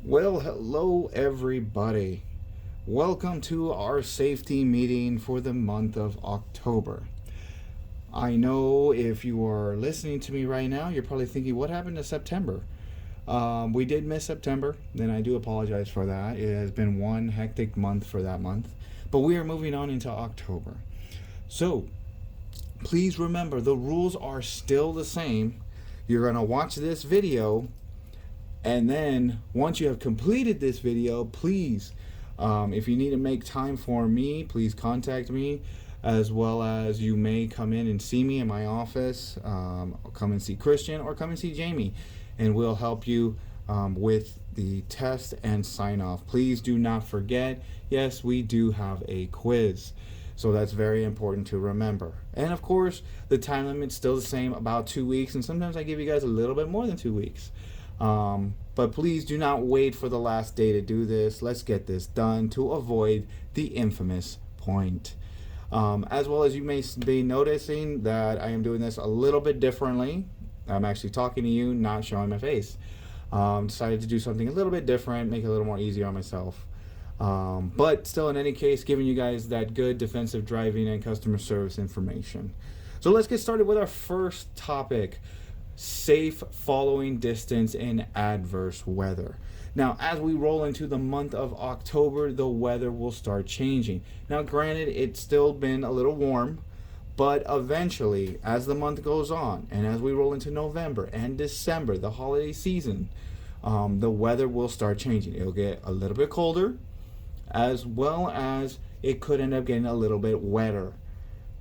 Well, hello everybody. Welcome to our safety meeting for the month of October. I know if you are listening to me right now, you're probably thinking, what happened to September? We did miss September, and I do apologize for that. It has been one hectic month for that month, but we are moving on into October. So, please remember the rules are still the same. You're going to watch this video, and then once you have completed this video, please, if you need to make time for me, please contact me, as well as you may come in and see me in my office, come and see Christian, or come and see Jamie, and we'll help you with the test and sign off. Please do not forget, yes, we do have a quiz. So that's very important to remember. And of course, the time limit's still the same, about 2 weeks, and sometimes I give you guys a little bit more than 2 weeks. But please do not wait for the last day to do this. Let's get this done to avoid the infamous point. As well as you may be noticing that I am doing this a little bit differently. I'm actually talking to you, not showing my face. Decided to do something a little bit different, make it a little more easier on myself. But still, in any case, giving you guys that good defensive driving and customer service information. So let's get started with our first topic: safe following distance in adverse weather. Now, as we roll into the month of October, the weather will start changing. Now, granted, it's still been a little warm, but eventually, as the month goes on, and as we roll into November and December, the holiday season, the weather will start changing. It'll get a little bit colder, as well as it could end up getting a little bit wetter.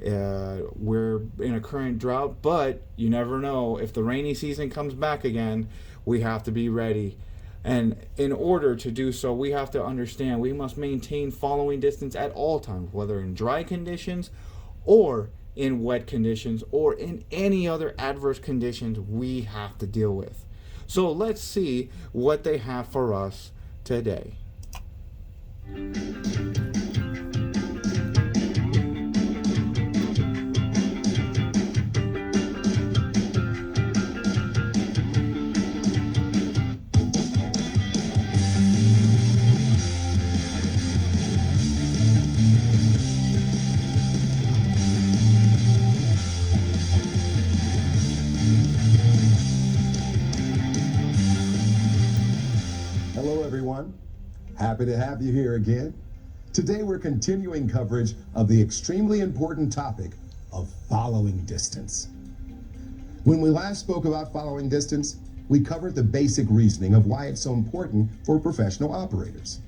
We're in a current drought, but you never know. If the rainy season comes back again, we have to be ready. And in order to do so, we have to understand we must maintain following distance at all times, whether in dry conditions or in wet conditions or in any other adverse conditions we have to deal with. So let's see what they have for us today. Hello, everyone. Happy to have you here again. Today, we're continuing coverage of the extremely important topic of following distance. When we last spoke about following distance, we covered the basic reasoning of why it's so important for professional operators.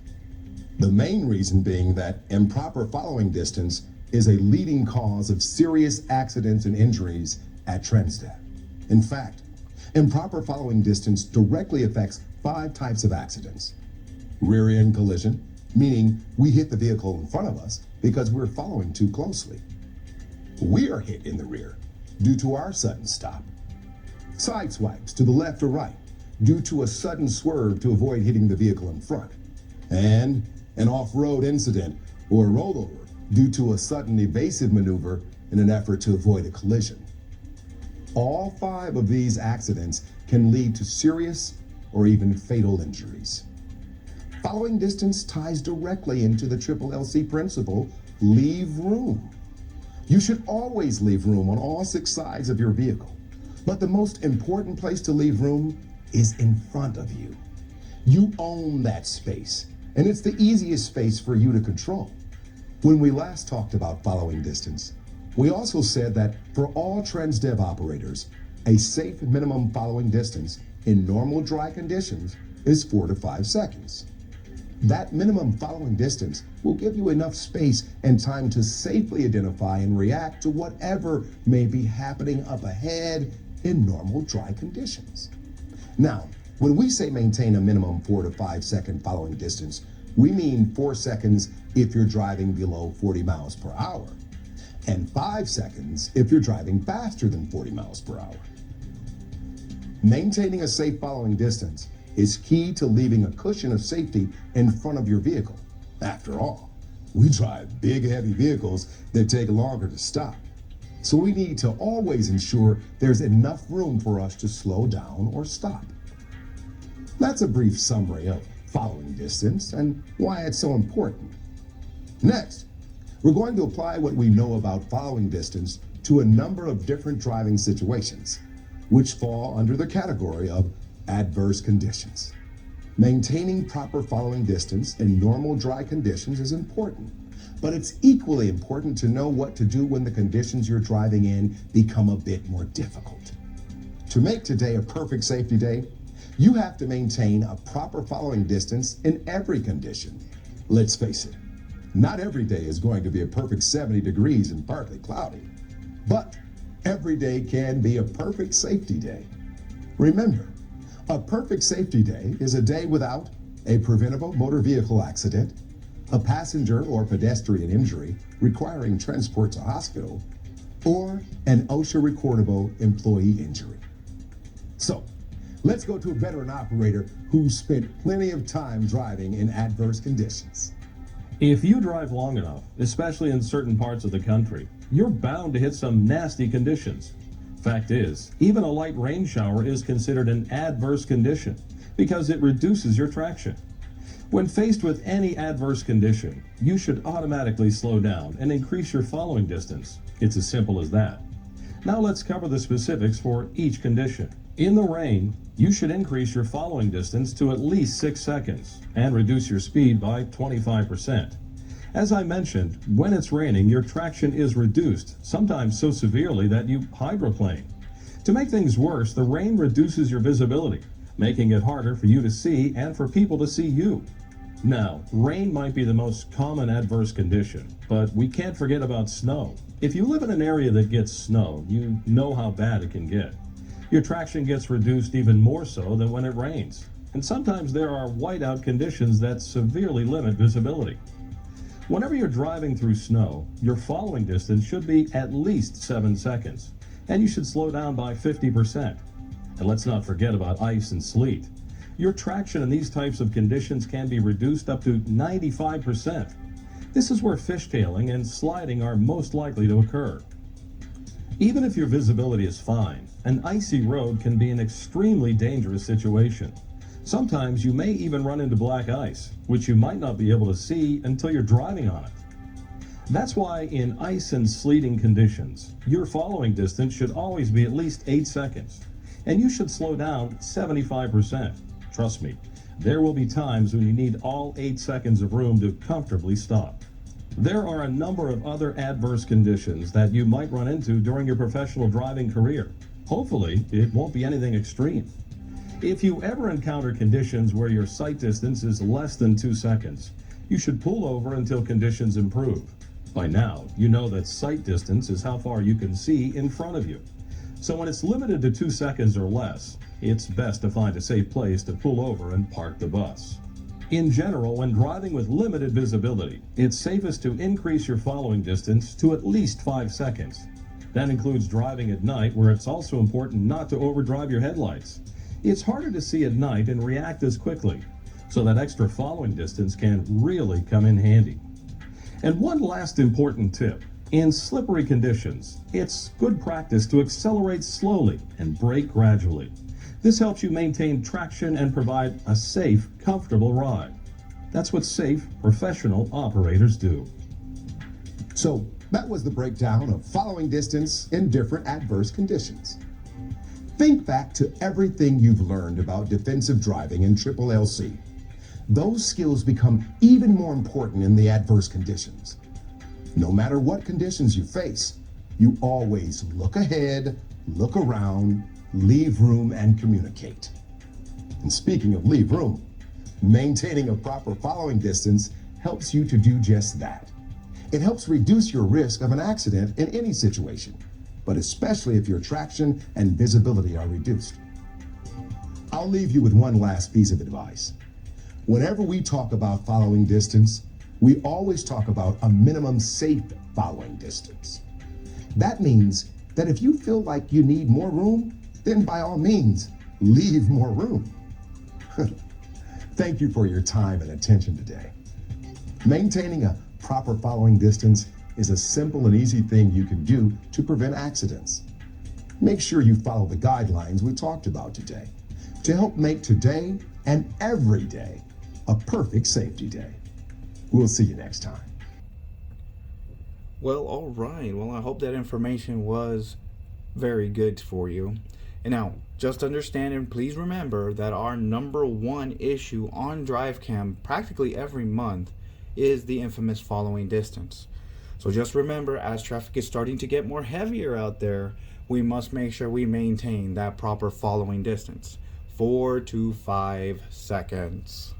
The main reason being that improper following distance is a leading cause of serious accidents and injuries at Transdev. In fact, improper following distance directly affects 5 types of accidents. Rear-end collision, meaning we hit the vehicle in front of us because we're following too closely. We are hit in the rear due to our sudden stop. Side swipes to the left or right due to a sudden swerve to avoid hitting the vehicle in front. And an off-road incident or a rollover due to a sudden evasive maneuver in an effort to avoid a collision. All 5 of these accidents can lead to serious or even fatal injuries. Following distance ties directly into the LLC principle, leave room. You should always leave room on all 6 sides of your vehicle, but the most important place to leave room is in front of you. You own that space, and it's the easiest space for you to control. When we last talked about following distance, we also said that for all Transdev operators, a safe minimum following distance in normal dry conditions is 4 to 5 seconds. That minimum following distance will give you enough space and time to safely identify and react to whatever may be happening up ahead in normal dry conditions. Now, when we say maintain a minimum 4 to 5 second following distance, we mean 4 seconds if you're driving below 40 miles per hour, and 5 seconds if you're driving faster than 40 miles per hour. Maintaining a safe following distance is key to leaving a cushion of safety in front of your vehicle. After all, we drive big, heavy vehicles that take longer to stop. So we need to always ensure there's enough room for us to slow down or stop. That's a brief summary of following distance and why it's so important. Next, we're going to apply what we know about following distance to a number of different driving situations, which fall under the category of adverse conditions. Maintaining proper following distance in normal dry conditions is important, but it's equally important to know what to do when the conditions you're driving in become a bit more difficult. To make today a perfect safety day, you have to maintain a proper following distance in every condition. Let's face it, not every day is going to be a perfect 70 degrees and partly cloudy, but every day can be a perfect safety day. Remember, a perfect safety day is a day without a preventable motor vehicle accident, a passenger or pedestrian injury requiring transport to hospital, or an OSHA recordable employee injury. So, let's go to a veteran operator who spent plenty of time driving in adverse conditions. If you drive long enough, especially in certain parts of the country, you're bound to hit some nasty conditions. Fact is, even a light rain shower is considered an adverse condition because it reduces your traction. When faced with any adverse condition, you should automatically slow down and increase your following distance. It's as simple as that. Now let's cover the specifics for each condition. In the rain, you should increase your following distance to at least 6 seconds and reduce your speed by 25%. As I mentioned, when it's raining, your traction is reduced, sometimes so severely that you hydroplane. To make things worse, the rain reduces your visibility, making it harder for you to see and for people to see you. Now, rain might be the most common adverse condition, but we can't forget about snow. If you live in an area that gets snow, you know how bad it can get. Your traction gets reduced even more so than when it rains, and sometimes there are whiteout conditions that severely limit visibility. Whenever you're driving through snow, your following distance should be at least 7 seconds, and you should slow down by 50%. And let's not forget about ice and sleet. Your traction in these types of conditions can be reduced up to 95%. This is where fishtailing and sliding are most likely to occur. Even if your visibility is fine, an icy road can be an extremely dangerous situation. Sometimes you may even run into black ice, which you might not be able to see until you're driving on it. That's why in ice and sleeting conditions, your following distance should always be at least 8 seconds, and you should slow down 75%. Trust me, there will be times when you need all 8 seconds of room to comfortably stop. There are a number of other adverse conditions that you might run into during your professional driving career. Hopefully, it won't be anything extreme. If you ever encounter conditions where your sight distance is less than 2 seconds, you should pull over until conditions improve. By now, you know that sight distance is how far you can see in front of you. So when it's limited to 2 seconds or less, it's best to find a safe place to pull over and park the bus. In general, when driving with limited visibility, it's safest to increase your following distance to at least 5 seconds. That includes driving at night, where it's also important not to overdrive your headlights. It's harder to see at night and react as quickly, so that extra following distance can really come in handy. And one last important tip. In slippery conditions, it's good practice to accelerate slowly and brake gradually. This helps you maintain traction and provide a safe, comfortable ride. That's what safe, professional operators do. So that was the breakdown of following distance in different adverse conditions. Think back to everything you've learned about defensive driving in Triple LC. Those skills become even more important in the adverse conditions. No matter what conditions you face, you always look ahead, look around, leave room, and communicate. And speaking of leave room, maintaining a proper following distance helps you to do just that. It helps reduce your risk of an accident in any situation, but especially if your traction and visibility are reduced. I'll leave you with one last piece of advice. Whenever we talk about following distance, we always talk about a minimum safe following distance. That means that if you feel like you need more room, then by all means, leave more room. Thank you for your time and attention today. Maintaining a proper following distance is a simple and easy thing you can do to prevent accidents. Make sure you follow the guidelines we talked about today to help make today and every day a perfect safety day. We'll see you next time. Well, all right. Well, I hope that information was very good for you. And now, just understand and please remember that our number one issue on DriveCam practically every month is the infamous following distance. So just remember, as traffic is starting to get more heavier out there, we must make sure we maintain that proper following distance, 4 to 5 seconds.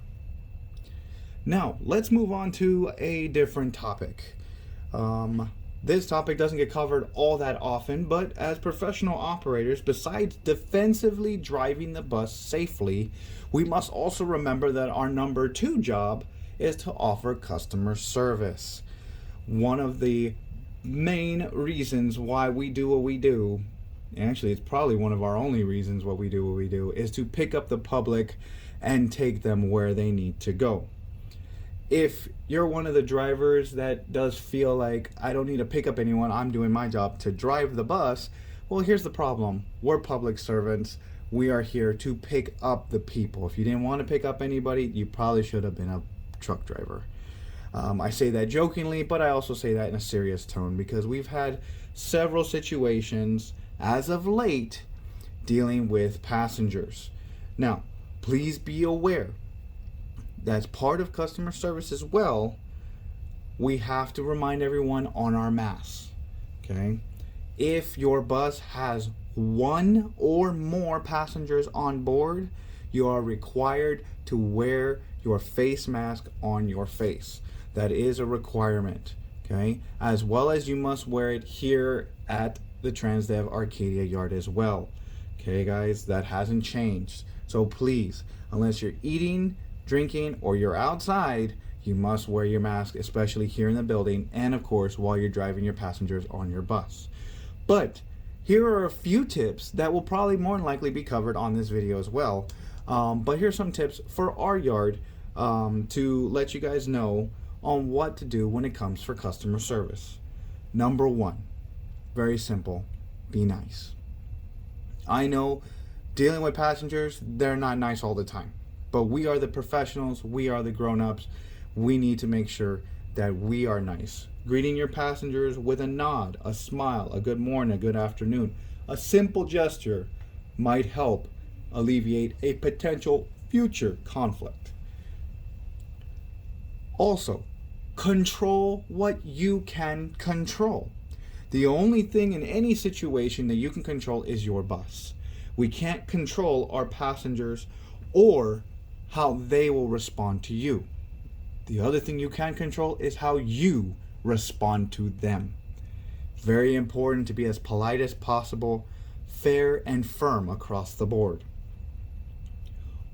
Now, let's move on to a different topic. This topic doesn't get covered all that often, but as professional operators, besides defensively driving the bus safely, we must also remember that our number two job is to offer customer service. One of the main reasons why we do what we do, actually it's probably one of our only reasons why we do what we do, is to pick up the public and take them where they need to go. If you're one of the drivers that does feel like, I don't need to pick up anyone, I'm doing my job to drive the bus, well, here's the problem. We're public servants. We are here to pick up the people. If you didn't want to pick up anybody, you probably should have been a truck driver. I say that jokingly, but I also say that in a serious tone because we've had several situations as of late dealing with passengers. Now, please be aware, that's part of customer service as well. We have to remind everyone on our masks, okay? If your bus has one or more passengers on board, you are required to wear your face mask on your face. That is a requirement, okay? As well as you must wear it here at the Transdev Arcadia yard as well. Okay, guys, that hasn't changed. So please, unless you're eating, drinking, or you're outside, you must wear your mask, especially here in the building, and of course, while you're driving your passengers on your bus. But here are a few tips that will probably more than likely be covered on this video as well. But here's some tips for our yard to let you guys know on what to do when it comes for customer service. Number one, very simple, be nice. I know dealing with passengers, they're not nice all the time, but we are the professionals, we are the grown-ups. We need to make sure that we are nice. Greeting your passengers with a nod, a smile, a good morning, a good afternoon, a simple gesture might help alleviate a potential future conflict. Also, control what you can control. The only thing in any situation that you can control is your bus. We can't control our passengers or how they will respond to you. The other thing you can control is how you respond to them. Very important to be as polite as possible, fair and firm across the board.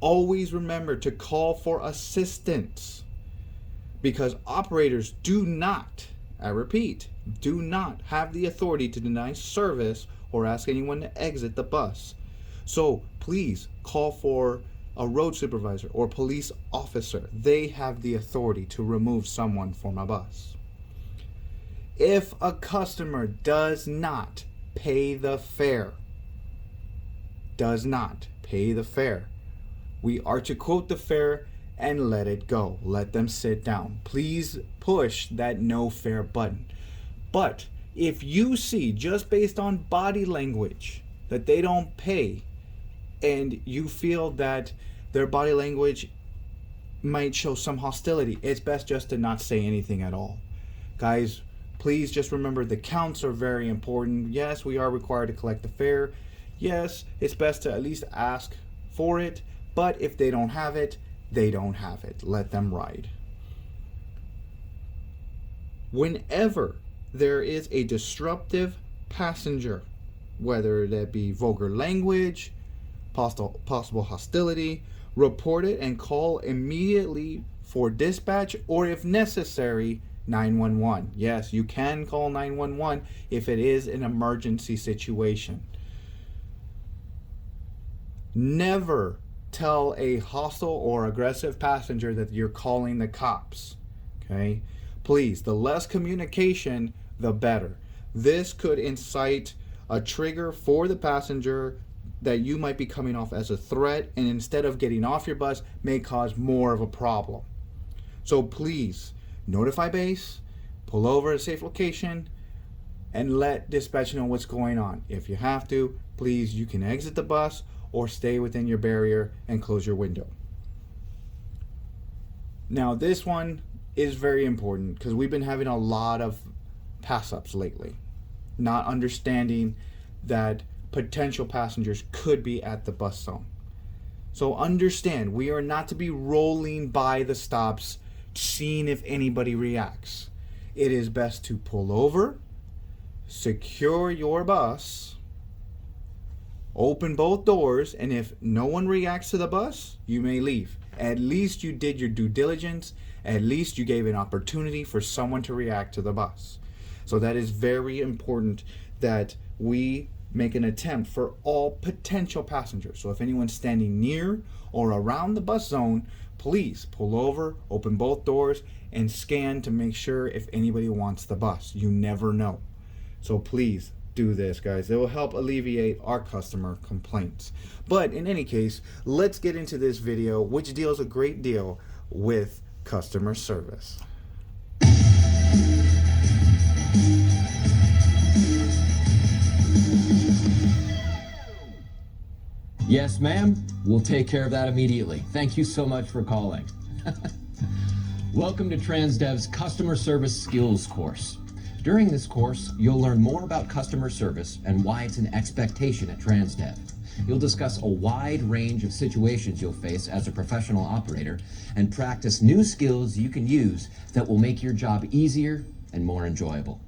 Always remember to call for assistance, because operators do not, I repeat, do not have the authority to deny service or ask anyone to exit the bus. So please call for a road supervisor or police officer. They have the authority to remove someone from a bus. If a customer does not pay the fare, we are to quote the fare and let it go. Let them sit down. Please push that no fare button. But if you see, just based on body language, that they don't pay, and you feel that their body language might show some hostility, it's best just to not say anything at all. Guys, please just remember the counts are very important. Yes, we are required to collect the fare. Yes, it's best to at least ask for it. But if they don't have it, they don't have it. Let them ride. Whenever there is a disruptive passenger, whether that be vulgar language, possible hostility, report it and call immediately for dispatch, or if necessary, 911. Yes, you can call 911 if it is an emergency situation. Never tell a hostile or aggressive passenger that you're calling the cops. Okay? Please, the less communication, the better. This could incite a trigger for the passenger that you might be coming off as a threat, and instead of getting off your bus may cause more of a problem. So please notify base, pull over at a safe location, and let dispatch know what's going on. If you have to, please, you can exit the bus or stay within your barrier and close your window. Now this one is very important because we've been having a lot of pass-ups lately, not understanding that potential passengers could be at the bus zone. So understand, we are not to be rolling by the stops, seeing if anybody reacts. It is best to pull over, secure your bus, open both doors, and if no one reacts to the bus, you may leave. At least you did your due diligence. At least you gave an opportunity for someone to react to the bus. So that is very important that we make an attempt for all potential passengers. So if anyone's standing near or around the bus zone, please pull over, open both doors, and scan to make sure if anybody wants the bus. You never know. So please do this, guys. It will help alleviate our customer complaints. But in any case, let's get into this video, which deals a great deal with customer service. Yes, ma'am. We'll take care of that immediately. Thank you so much for calling. Welcome to Transdev's Customer Service Skills course. During this course, you'll learn more about customer service and why it's an expectation at Transdev. You'll discuss a wide range of situations you'll face as a professional operator and practice new skills you can use that will make your job easier and more enjoyable.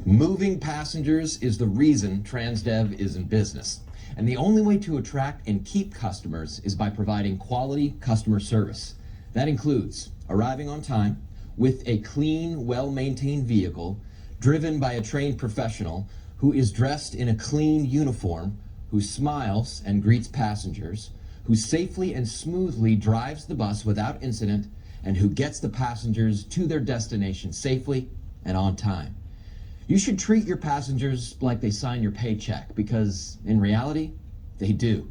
Moving passengers is the reason Transdev is in business. And the only way to attract and keep customers is by providing quality customer service. That includes arriving on time with a clean, well-maintained vehicle, driven by a trained professional who is dressed in a clean uniform, who smiles and greets passengers, who safely and smoothly drives the bus without incident, and who gets the passengers to their destination safely and on time. You should treat your passengers like they sign your paycheck, because in reality, they do.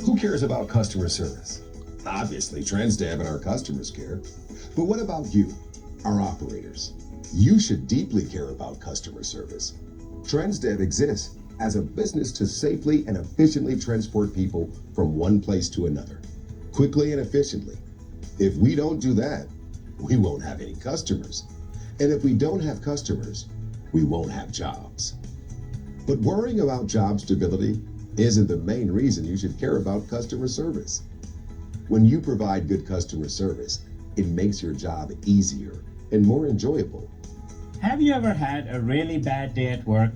Who cares about customer service? Obviously, Transdev and our customers care. But what about you, our operators? You should deeply care about customer service. Transdev exists as a business to safely and efficiently transport people from one place to another, quickly and efficiently. If we don't do that, we won't have any customers. And if we don't have customers, we won't have jobs. But worrying about job stability isn't the main reason you should care about customer service. When you provide good customer service, it makes your job easier and more enjoyable. Have you ever had a really bad day at work?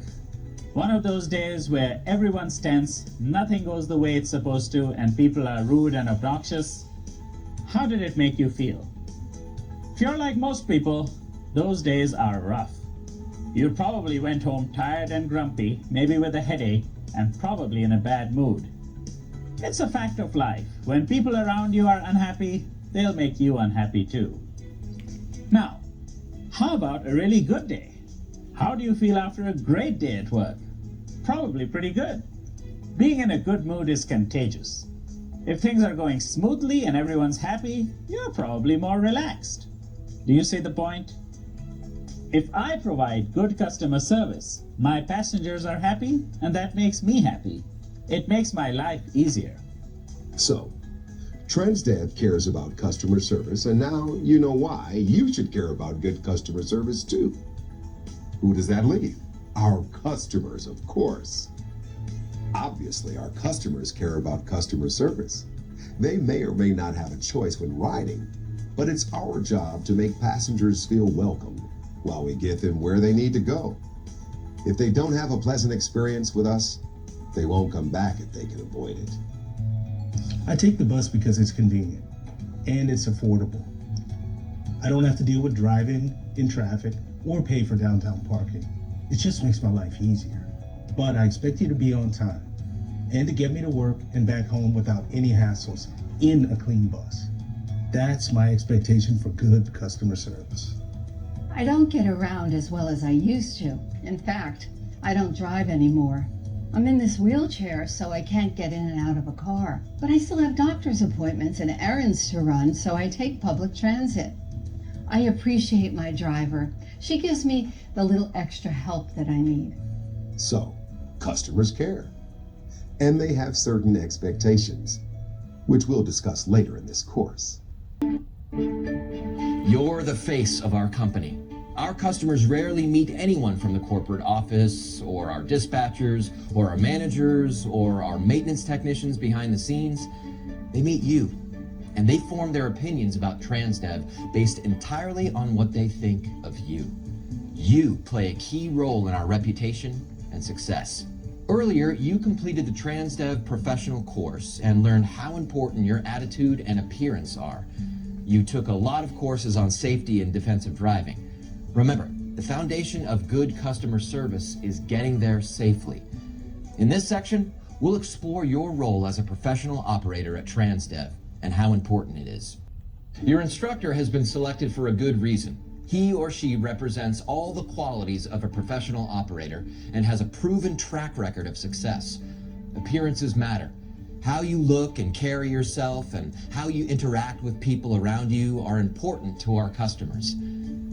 One of those days where everyone's tense, nothing goes the way it's supposed to, and people are rude and obnoxious? How did it make you feel? If you're like most people, those days are rough. You probably went home tired and grumpy, maybe with a headache, and probably in a bad mood. It's a fact of life. When people around you are unhappy, they'll make you unhappy too. Now, how about a really good day? How do you feel after a great day at work? Probably pretty good. Being in a good mood is contagious. If things are going smoothly and everyone's happy, you're probably more relaxed. Do you see the point? If I provide good customer service, my passengers are happy, and that makes me happy. It makes my life easier. So, Transdev cares about customer service, and now you know why you should care about good customer service too. Who does that leave? Our customers, of course. Obviously, our customers care about customer service. They may or may not have a choice when riding, but it's our job to make passengers feel welcome while we get them where they need to go. If they don't have a pleasant experience with us, they won't come back if they can avoid it. I take the bus because it's convenient and it's affordable. I don't have to deal with driving in traffic or pay for downtown parking. It just makes my life easier. But I expect you to be on time and to get me to work and back home without any hassles in a clean bus. That's my expectation for good customer service. I don't get around as well as I used to. In fact, I don't drive anymore. I'm in this wheelchair, so I can't get in and out of a car. But I still have doctor's appointments and errands to run, so I take public transit. I appreciate my driver. She gives me the little extra help that I need. So, customers care. And they have certain expectations, which we'll discuss later in this course. You're the face of our company. Our customers rarely meet anyone from the corporate office, or our dispatchers, or our managers, or our maintenance technicians behind the scenes. They meet you, and they form their opinions about Transdev based entirely on what they think of you. You play a key role in our reputation and success. Earlier, you completed the Transdev professional course and learned how important your attitude and appearance are. You took a lot of courses on safety and defensive driving. Remember, the foundation of good customer service is getting there safely. In this section, we'll explore your role as a professional operator at Transdev and how important it is. Your instructor has been selected for a good reason. He or she represents all the qualities of a professional operator and has a proven track record of success. Appearances matter. How you look and carry yourself and how you interact with people around you are important to our customers.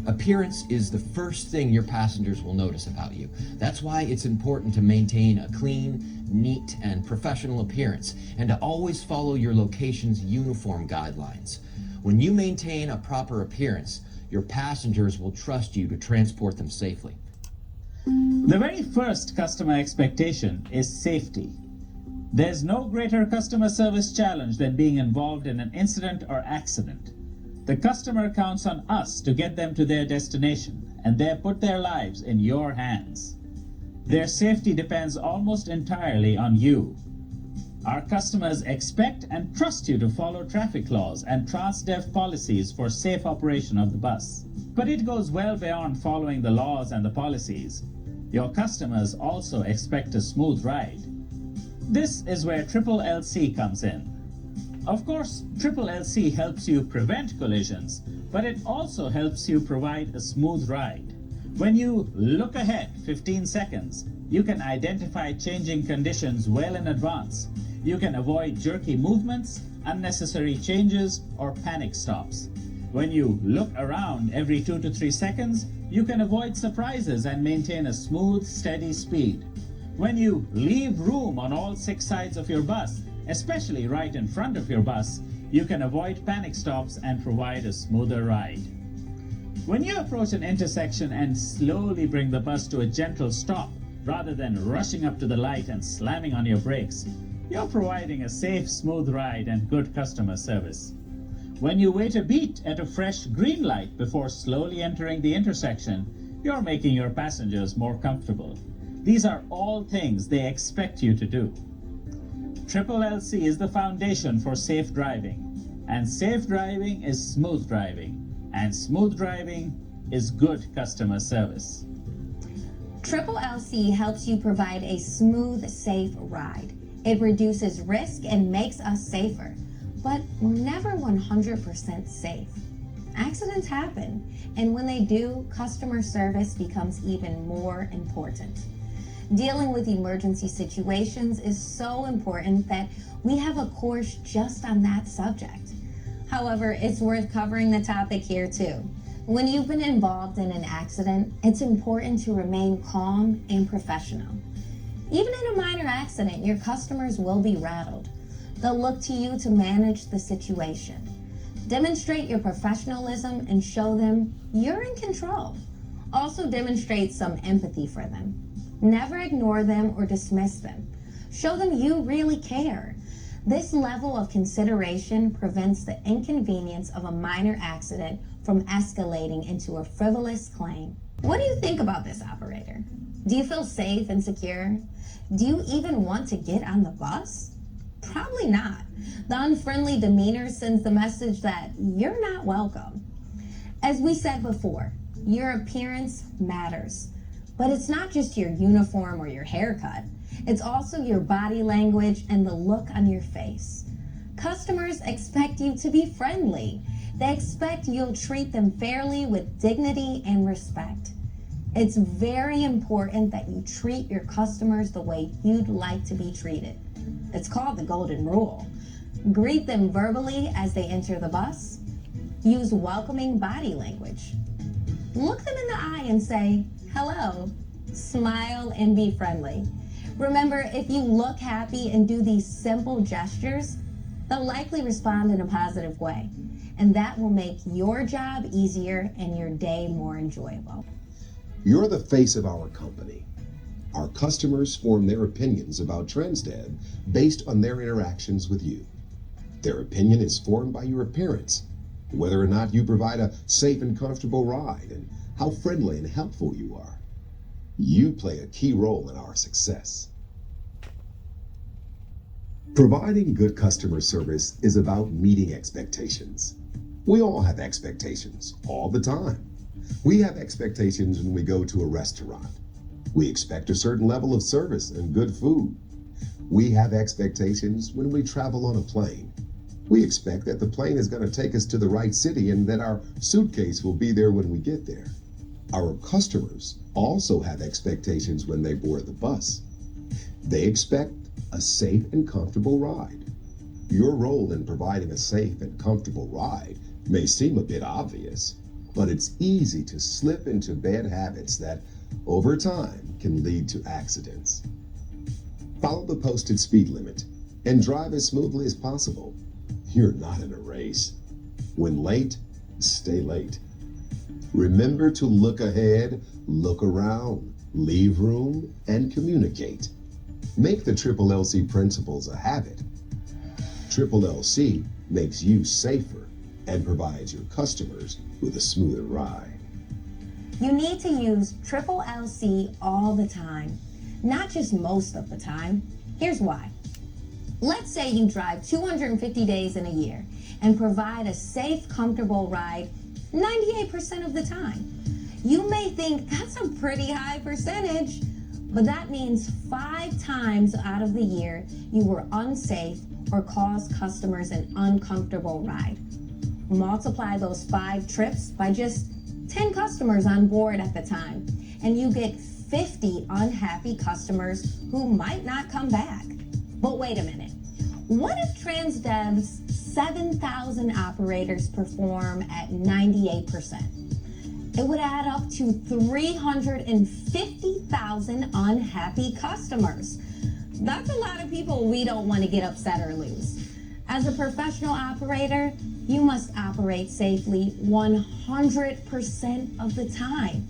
Appearance is the first thing your passengers will notice about you. That's why it's important to maintain a clean, neat, and professional appearance, and to always follow your location's uniform guidelines. When you maintain a proper appearance, your passengers will trust you to transport them safely. The very first customer expectation is safety. There's no greater customer service challenge than being involved in an incident or accident. The customer counts on us to get them to their destination, and they put their lives in your hands. Their safety depends almost entirely on you. Our customers expect and trust you to follow traffic laws and Transdev policies for safe operation of the bus. But it goes well beyond following the laws and the policies. Your customers also expect a smooth ride. This is where LLC comes in. Of course, LLC helps you prevent collisions, but it also helps you provide a smooth ride. When you look ahead 15 seconds, you can identify changing conditions well in advance. You can avoid jerky movements, unnecessary changes, or panic stops. When you look around every 2 to 3 seconds, you can avoid surprises and maintain a smooth, steady speed. When you leave room on all 6 sides of your bus, especially right in front of your bus, you can avoid panic stops and provide a smoother ride. When you approach an intersection and slowly bring the bus to a gentle stop, rather than rushing up to the light and slamming on your brakes, you're providing a safe, smooth ride and good customer service. When you wait a beat at a fresh green light before slowly entering the intersection, you're making your passengers more comfortable. These are all things they expect you to do. LLC is the foundation for safe driving, and safe driving is smooth driving, and smooth driving is good customer service. LLC helps you provide a smooth, safe ride. It reduces risk and makes us safer, but we're never 100% safe. Accidents happen, and when they do, customer service becomes even more important. Dealing with emergency situations is so important that we have a course just on that subject. However, it's worth covering the topic here too. When you've been involved in an accident, it's important to remain calm and professional. Even in a minor accident, your customers will be rattled. They'll look to you to manage the situation. Demonstrate your professionalism and show them you're in control. Also demonstrate some empathy for them. Never ignore them or dismiss them. Show them you really care. This level of consideration prevents the inconvenience of a minor accident from escalating into a frivolous claim. What do you think about this, operator? Do you feel safe and secure? Do you even want to get on the bus? Probably not. The unfriendly demeanor sends the message that you're not welcome. As we said before, your appearance matters. But it's not just your uniform or your haircut. It's also your body language and the look on your face. Customers expect you to be friendly. They expect you'll treat them fairly with dignity and respect. It's very important that you treat your customers the way you'd like to be treated. It's called the golden rule. Greet them verbally as they enter the bus. Use welcoming body language. Look them in the eye and say, hello. Smile and be friendly. Remember, if you look happy and do these simple gestures, they'll likely respond in a positive way. And that will make your job easier and your day more enjoyable. You're the face of our company. Our customers form their opinions about Transdev based on their interactions with you. Their opinion is formed by your appearance, whether or not you provide a safe and comfortable ride, and how friendly and helpful you are. You play a key role in our success. Providing good customer service is about meeting expectations. We all have expectations all the time. We have expectations when we go to a restaurant. We expect a certain level of service and good food. We have expectations when we travel on a plane. We expect that the plane is going to take us to the right city and that our suitcase will be there when we get there. Our customers also have expectations when they board the bus. They expect a safe and comfortable ride. Your role in providing a safe and comfortable ride may seem a bit obvious, but it's easy to slip into bad habits that, over time, can lead to accidents. Follow the posted speed limit and drive as smoothly as possible. You're not in a race. When late, stay late. Remember to look ahead, look around, leave room, and communicate. Make the Triple LC principles a habit. Triple LC makes you safer and provides your customers with a smoother ride. You need to use Triple LC all the time, not just most of the time. Here's why. Let's say you drive 250 days in a year and provide a safe, comfortable ride 98% of the time. You may think that's a pretty high percentage, but that means 5 times out of the year you were unsafe or caused customers an uncomfortable ride. Multiply those 5 trips by just 10 customers on board at the time, and you get 50 unhappy customers who might not come back. But wait a minute. What if Transdev's 7,000 operators perform at 98%? It would add up to 350,000 unhappy customers. That's a lot of people we don't want to get upset or lose. As a professional operator, you must operate safely 100% of the time.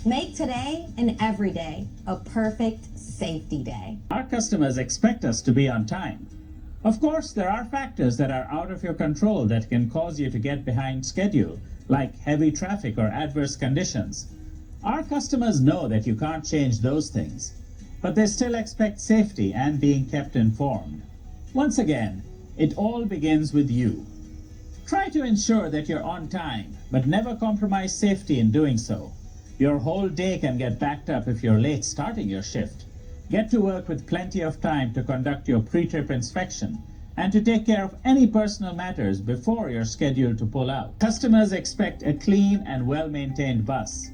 Make today and every day a perfect safety day. Our customers expect us to be on time. Of course, there are factors that are out of your control that can cause you to get behind schedule, like heavy traffic or adverse conditions. Our customers know that you can't change those things, but they still expect safety and being kept informed. Once again, it all begins with you. Try to ensure that you're on time, but never compromise safety in doing so. Your whole day can get backed up if you're late starting your shift. Get to work with plenty of time to conduct your pre-trip inspection and to take care of any personal matters before you're scheduled to pull out. Customers expect a clean and well-maintained bus.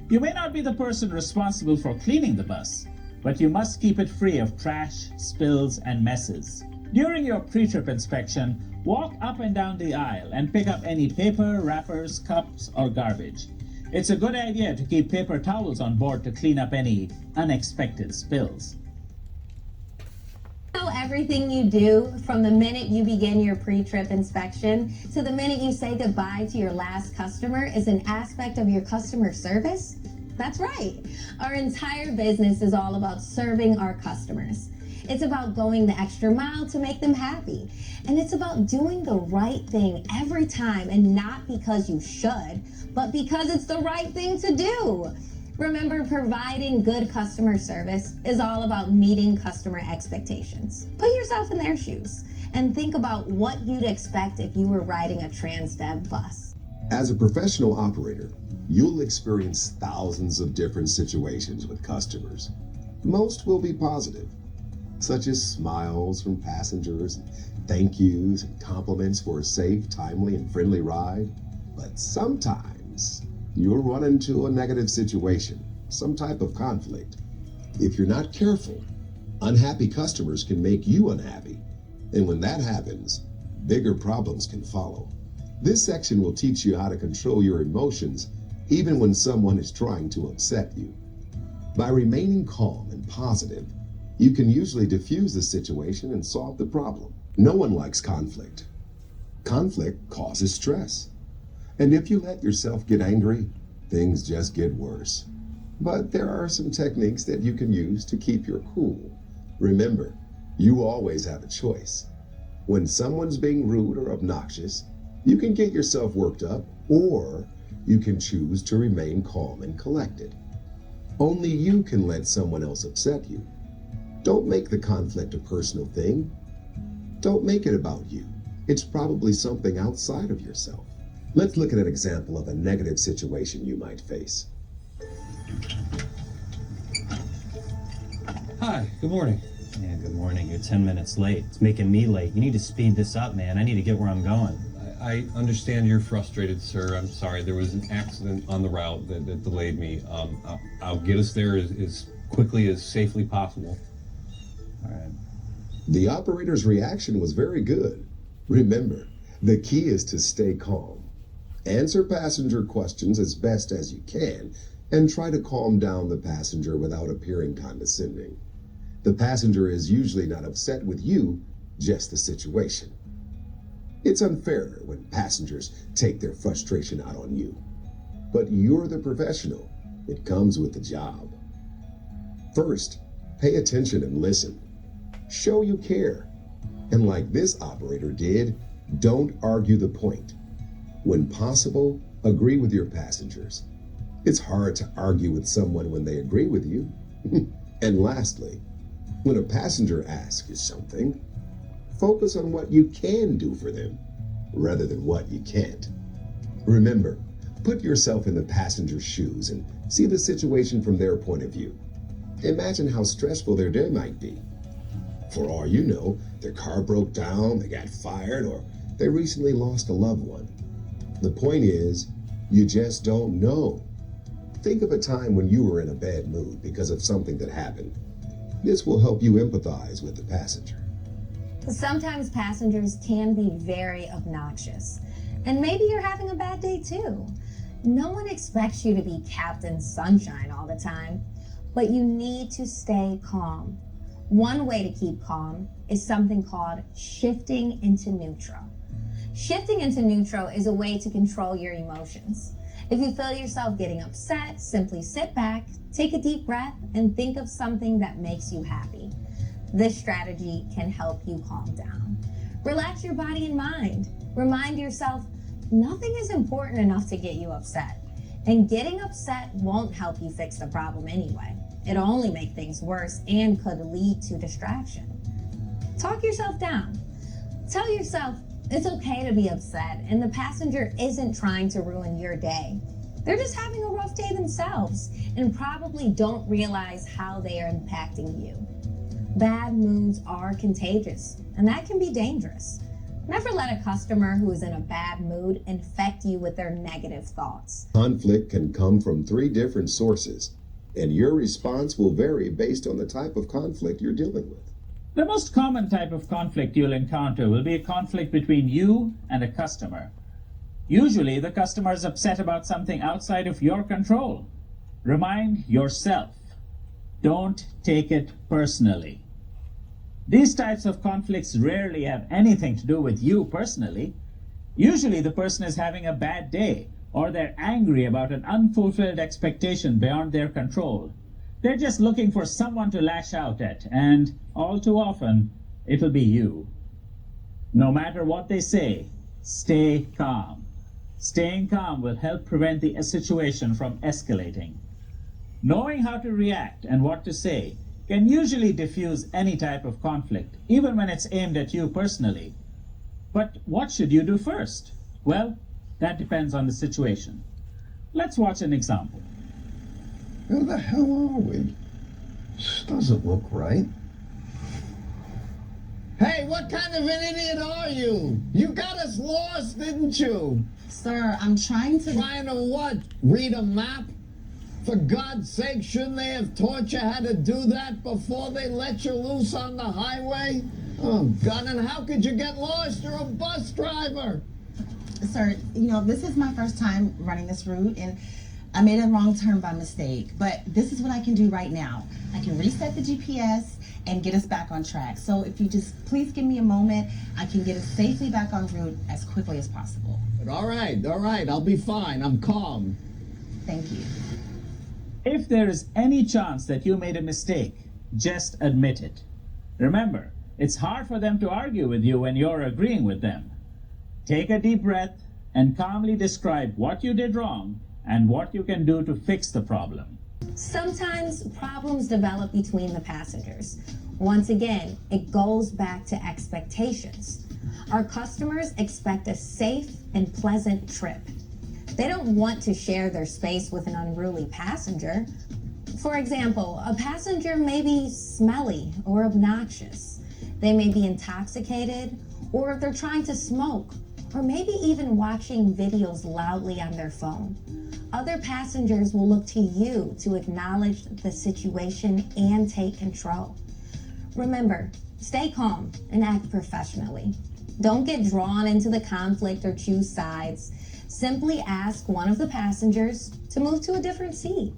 You may not be the person responsible for cleaning the bus, but you must keep it free of trash, spills, and messes. During your pre-trip inspection, walk up and down the aisle and pick up any paper, wrappers, cups, or garbage. It's a good idea to keep paper towels on board to clean up any unexpected spills. Everything you do, from the minute you begin your pre-trip inspection to the minute you say goodbye to your last customer, is an aspect of your customer service? That's right. Our entire business is all about serving our customers. It's about going the extra mile to make them happy. And it's about doing the right thing every time, and not because you should, but because it's the right thing to do. Remember, providing good customer service is all about meeting customer expectations. Put yourself in their shoes and think about what you'd expect if you were riding a Transdev bus. As a professional operator, you'll experience thousands of different situations with customers. Most will be positive, such as smiles from passengers, thank yous, and compliments for a safe, timely, and friendly ride. But sometimes you'll run into a negative situation, some type of conflict. If you're not careful, unhappy customers can make you unhappy. And when that happens, bigger problems can follow. This section will teach you how to control your emotions even when someone is trying to upset you. By remaining calm and positive, you can usually diffuse the situation and solve the problem. No one likes conflict. Conflict causes stress. And if you let yourself get angry, things just get worse. But there are some techniques that you can use to keep your cool. Remember, you always have a choice. When someone's being rude or obnoxious, you can get yourself worked up, or you can choose to remain calm and collected. Only you can let someone else upset you. Don't make the conflict a personal thing. Don't make it about you. It's probably something outside of yourself. Let's look at an example of a negative situation you might face. Hi, good morning. Yeah, good morning. You're 10 minutes late. It's making me late. You need to speed this up, man. I need to get where I'm going. I understand you're frustrated, sir. I'm sorry. There was an accident on the route that delayed me. I'll get us there as quickly as safely possible. All right. The operator's reaction was very good. Remember, the key is to stay calm. Answer passenger questions as best as you can, and try to calm down the passenger without appearing condescending. The passenger is usually not upset with you, just the situation. It's unfair when passengers take their frustration out on you. But you're the professional. It comes with the job. First, pay attention and listen. Show you care. And like this operator did, don't argue the point. When possible, agree with your passengers. It's hard to argue with someone when they agree with you. And lastly, when a passenger asks you something, focus on what you can do for them rather than what you can't. Remember, put yourself in the passenger's shoes and see the situation from their point of view. Imagine how stressful their day might be. For all you know, their car broke down, they got fired, or they recently lost a loved one. The point is, you just don't know. Think of a time when you were in a bad mood because of something that happened. This will help you empathize with the passenger. Sometimes passengers can be very obnoxious. And maybe you're having a bad day too. No one expects you to be Captain Sunshine all the time, but you need to stay calm. One way to keep calm is something called shifting into neutral. Shifting into neutral is a way to control your emotions. If you feel yourself getting upset, simply sit back, take a deep breath, and think of something that makes you happy. This strategy can help you calm down. Relax your body and mind. Remind yourself, nothing is important enough to get you upset. And getting upset won't help you fix the problem anyway. It'll only make things worse and could lead to distraction. Talk yourself down. Tell yourself it's okay to be upset and the passenger isn't trying to ruin your day. They're just having a rough day themselves and probably don't realize how they are impacting you. Bad moods are contagious, and that can be dangerous. Never let a customer who is in a bad mood infect you with their negative thoughts. Conflict can come from 3 different sources, and your response will vary based on the type of conflict you're dealing with. The most common type of conflict you'll encounter will be a conflict between you and a customer. Usually, the customer is upset about something outside of your control. Remind yourself, don't take it personally. These types of conflicts rarely have anything to do with you personally. Usually, the person is having a bad day, or they're angry about an unfulfilled expectation beyond their control. They're just looking for someone to lash out at, and all too often, it'll be you. No matter what they say, stay calm. Staying calm will help prevent the situation from escalating. Knowing how to react and what to say can usually diffuse any type of conflict, even when it's aimed at you personally. But what should you do first? Well, that depends on the situation. Let's watch an example. Where the hell are we? This doesn't look right. Hey, what kind of an idiot are you? You got us lost, didn't you? Sir, I'm trying to... Trying to what? Read a map? For God's sake, shouldn't they have taught you how to do that before they let you loose on the highway? Oh, God, and how could you get lost? You're a bus driver. Sir, this is my first time running this route, and I made a wrong turn by mistake. But this is what I can do right now. I can reset the GPS and get us back on track. So if you just please give me a moment, I can get us safely back on route as quickly as possible. But all right, I'll be fine. I'm calm. Thank you. If there is any chance that you made a mistake, just admit it. Remember, it's hard for them to argue with you when you're agreeing with them. Take a deep breath and calmly describe what you did wrong and what you can do to fix the problem. Sometimes problems develop between the passengers. Once again, it goes back to expectations. Our customers expect a safe and pleasant trip. They don't want to share their space with an unruly passenger. For example, a passenger may be smelly or obnoxious. They may be intoxicated, or they're trying to smoke, or maybe even watching videos loudly on their phone. Other passengers will look to you to acknowledge the situation and take control. Remember, stay calm and act professionally. Don't get drawn into the conflict or choose sides. Simply ask one of the passengers to move to a different seat.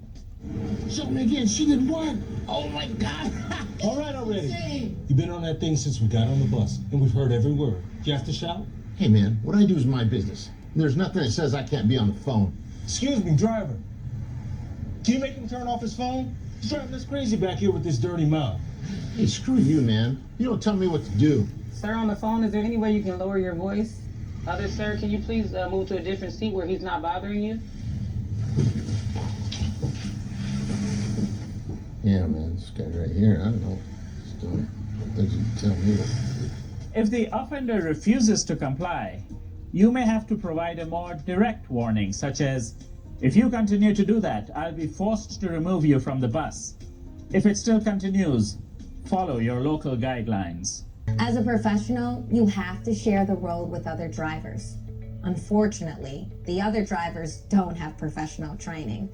Show me again. She did what? Oh, my God. All right already. You've been on that thing since we got on the bus, and we've heard every word. You have to shout? Hey, man, what I do is my business. There's nothing that says I can't be on the phone. Excuse me, driver. Can you make him turn off his phone? He's driving us crazy back here with this dirty mouth. Hey, screw you, man. You don't tell me what to do. Sir, on the phone, is there any way you can lower your voice? Other sir, can you please move to a different seat where he's not bothering you? Yeah, man, this guy right here, I don't know what he's doing. Doesn't tell me what to do. If the offender refuses to comply, you may have to provide a more direct warning, such as, if you continue to do that, I'll be forced to remove you from the bus. If it still continues, follow your local guidelines. As a professional, you have to share the road with other drivers. Unfortunately, the other drivers don't have professional training.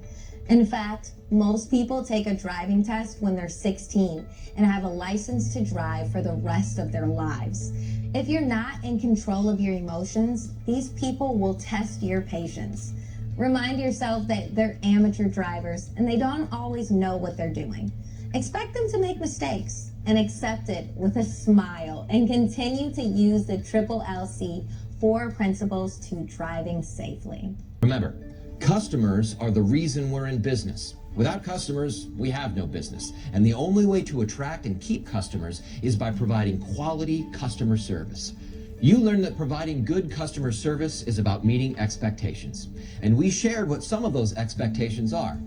In fact, most people take a driving test when they're 16 and have a license to drive for the rest of their lives. If you're not in control of your emotions, these people will test your patience. Remind yourself that they're amateur drivers and they don't always know what they're doing. Expect them to make mistakes and accept it with a smile and continue to use the LLC 4 principles to driving safely. Remember, customers are the reason we're in business. Without customers, we have no business. And the only way to attract and keep customers is by providing quality customer service. You learned that providing good customer service is about meeting expectations. And we shared what some of those expectations are.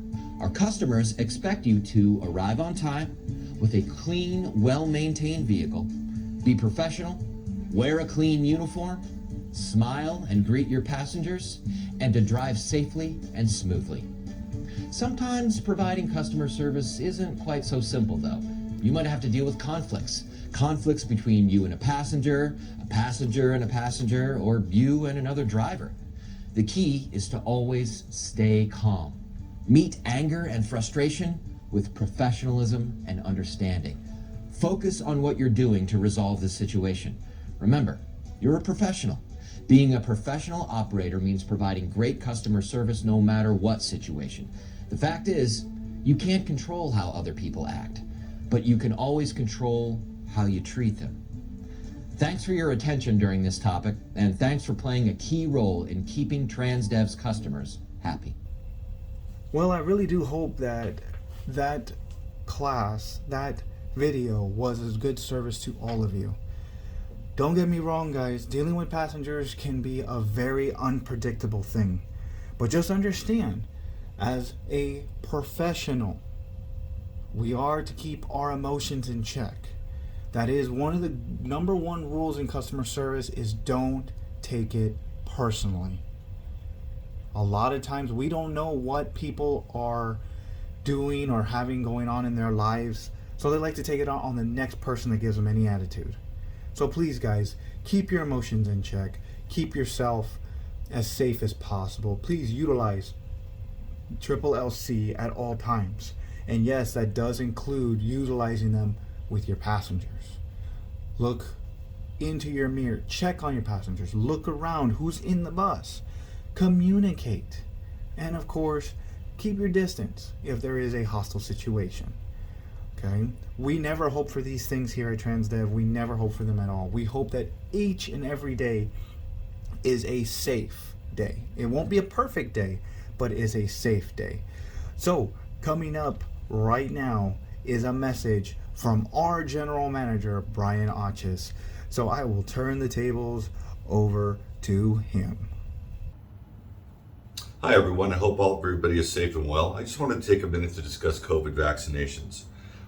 Our customers expect you to arrive on time with a clean, well-maintained vehicle, be professional, wear a clean uniform, smile and greet your passengers, and to drive safely and smoothly. Sometimes providing customer service isn't quite so simple, though. You might have to deal with conflicts between you and a passenger and a passenger, or you and another driver. The key is to always stay calm. Meet anger and frustration with professionalism and understanding. Focus on what you're doing to resolve the situation. Remember, you're a professional. Being a professional operator means providing great customer service no matter what situation. The fact is, you can't control how other people act, but you can always control how you treat them. Thanks for your attention during this topic, and thanks for playing a key role in keeping Transdev's customers happy. Well, I really do hope that that class, that video was a good service to all of you. Don't get me wrong, guys, dealing with passengers can be a very unpredictable thing. But just understand, as a professional, we are to keep our emotions in check. That is one of the number one rules in customer service, is don't take it personally. A lot of times we don't know what people are doing or having going on in their lives, so they like to take it out on the next person that gives them any attitude. So please, guys, keep your emotions in check. Keep yourself as safe as possible. Please utilize triple LC at all times. And yes, that does include utilizing them with your passengers. Look into your mirror, check on your passengers, look around who's in the bus, communicate, and of course, keep your distance if there is a hostile situation. Okay? We never hope for these things here at Transdev. We never hope for them at all. We hope that each and every day is a safe day. It won't be a perfect day, but is a safe day. So, coming up right now is a message from our general manager, Brian Otches. So I will turn the tables over to him. Hi everyone, I hope everybody is safe and well. I just wanted to take a minute to discuss COVID vaccinations.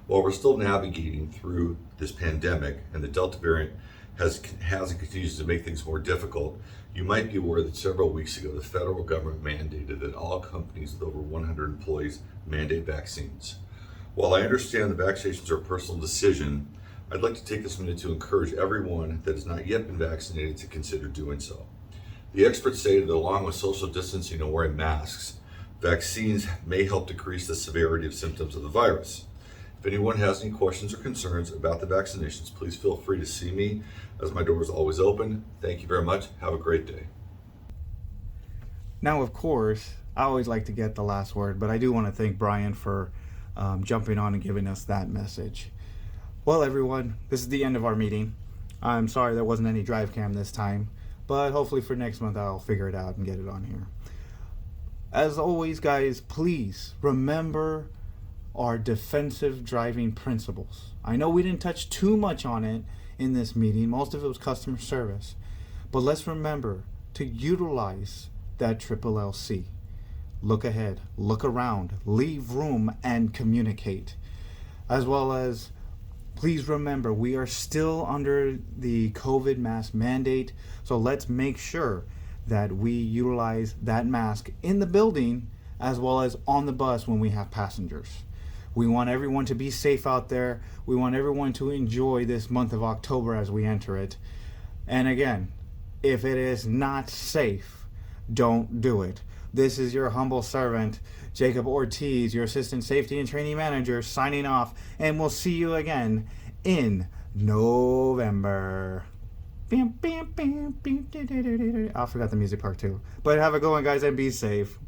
While we're still navigating through this pandemic and the Delta variant has and continues to make things more difficult, you might be aware that several weeks ago the federal government mandated that all companies with over 100 employees mandate vaccines. While I understand the vaccinations are a personal decision, I'd like to take this minute to encourage everyone that has not yet been vaccinated to consider doing so. The experts say that along with social distancing and wearing masks, vaccines may help decrease the severity of symptoms of the virus. If anyone has any questions or concerns about the vaccinations, please feel free to see me, as my door is always open. Thank you very much. Have a great day. Now, of course, I always like to get the last word, but I do want to thank Brian for jumping on and giving us that message. Well, everyone, this is the end of our meeting. I'm sorry there wasn't any drive cam this time, but hopefully for next month I'll figure it out and get it on here. As always, guys, please remember our defensive driving principles. I know we didn't touch too much on it in this meeting. Most of it was customer service. But let's remember to utilize that triple LC. Look ahead, look around, leave room, and communicate. As well as, please remember, we are still under the COVID mask mandate, so let's make sure that we utilize that mask in the building as well as on the bus when we have passengers. We want everyone to be safe out there. We want everyone to enjoy this month of October as we enter it. And again, if it is not safe, don't do it. This is your humble servant, Jacob Ortiz, your Assistant Safety and Training Manager, signing off, and we'll see you again in November. I forgot the music part too. But have a good one, guys, and be safe.